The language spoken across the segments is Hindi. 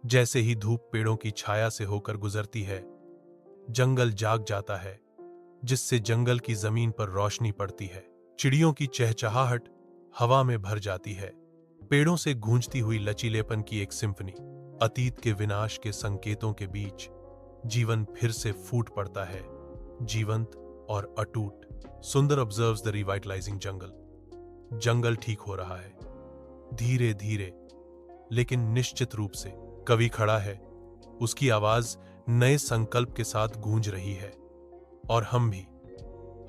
जैसे ही धूप पेड़ों की छाया से होकर गुजरती है, जंगल जाग जाता है, जिससे जंगल की जमीन पर रोशनी पड़ती है। चिड़ियों की चहचहाहट हवा में भर जाती है। पेड़ों से गूंजती हुई लचीलेपन की एक सिम्फनी। अतीत के विनाश के संकेतों के बीच जीवन फिर से फूट पड़ता है, जीवंत और अटूट। सुंदर ऑब्जर्व्स द रिवाइटलाइजिंग जंगल। जंगल ठीक हो रहा है, धीरे धीरे लेकिन निश्चित रूप से। कवि खड़ा है, उसकी आवाज नए संकल्प के साथ गूंज रही है। और हम भी।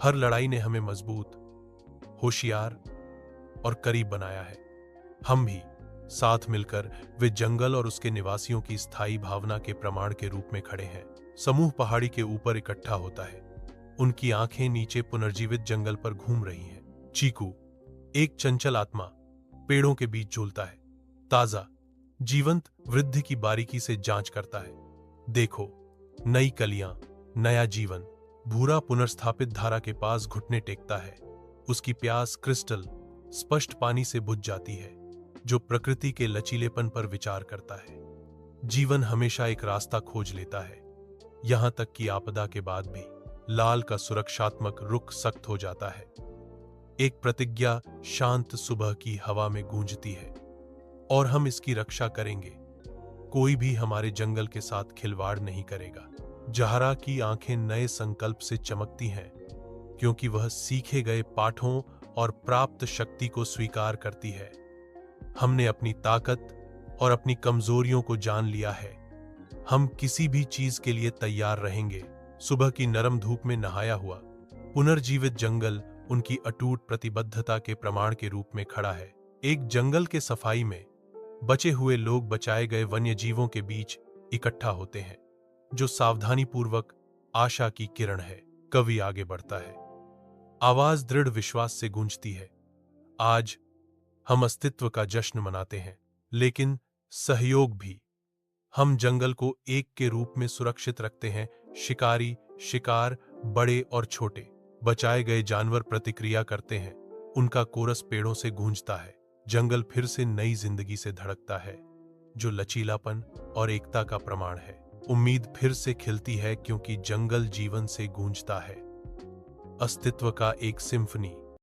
हर लड़ाई ने हमें मजबूत, होशियार और करीब बनाया है। हम भी साथ मिलकर वे जंगल और उसके निवासियों की स्थायी भावना के प्रमाण के रूप में खड़े हैं। समूह पहाड़ी के ऊपर इकट्ठा होता है, उनकी आंखें नीचे पुनर्जीवित जंगल पर घूम रही हैं। चीकू, एक चंचल आत्मा, पेड़ों के बीच झूलता है, ताजा जीवंत वृद्धि की बारीकी से जांच करता है। देखो, नई कलियां, नया जीवन। भूरा पुनर्स्थापित धारा के पास घुटने टेकता है, उसकी प्यास क्रिस्टल स्पष्ट पानी से बुझ जाती है, जो प्रकृति के लचीलेपन पर विचार करता है। जीवन हमेशा एक रास्ता खोज लेता है, यहां तक कि आपदा के बाद भी। लाल का सुरक्षात्मक रुख सख्त हो जाता है। एक प्रतिज्ञा शांत सुबह की हवा में गूंजती है, और हम इसकी रक्षा करेंगे। कोई भी हमारे जंगल के साथ खिलवाड़ नहीं करेगा। जहरा की आंखें नए संकल्प से चमकती हैं, क्योंकि वह सीखे गए पाठों और प्राप्त शक्ति को स्वीकार करती है। हमने अपनी ताकत और अपनी कमजोरियों को जान लिया है। हम किसी भी चीज के लिए तैयार रहेंगे। सुबह की नरम धूप में नहाया हुआ पुनर्जीवित जंगल उनकी अटूट प्रतिबद्धता के प्रमाण के रूप में खड़ा है। एक जंगल के सफाई में बचे हुए लोग बचाए गए वन्य जीवों के बीच इकट्ठा होते हैं, जो सावधानीपूर्वक आशा की किरण है। कवि आगे बढ़ता है, आवाज दृढ़ विश्वास से गूंजती है। आज हम अस्तित्व का जश्न मनाते हैं, लेकिन सहयोग भी। हम जंगल को एक के रूप में सुरक्षित रखते हैं। शिकारी शिकार, बड़े और छोटे, बचाए गए जानवर प्रतिक्रिया करते हैं। उनका कोरस पेड़ों से गूंजता है। जंगल फिर से नई जिंदगी से धड़कता है, जो लचीलापन और एकता का प्रमाण है। उम्मीद फिर से खिलती है, क्योंकि जंगल जीवन से गूंजता है, अस्तित्व का एक सिम्फनी।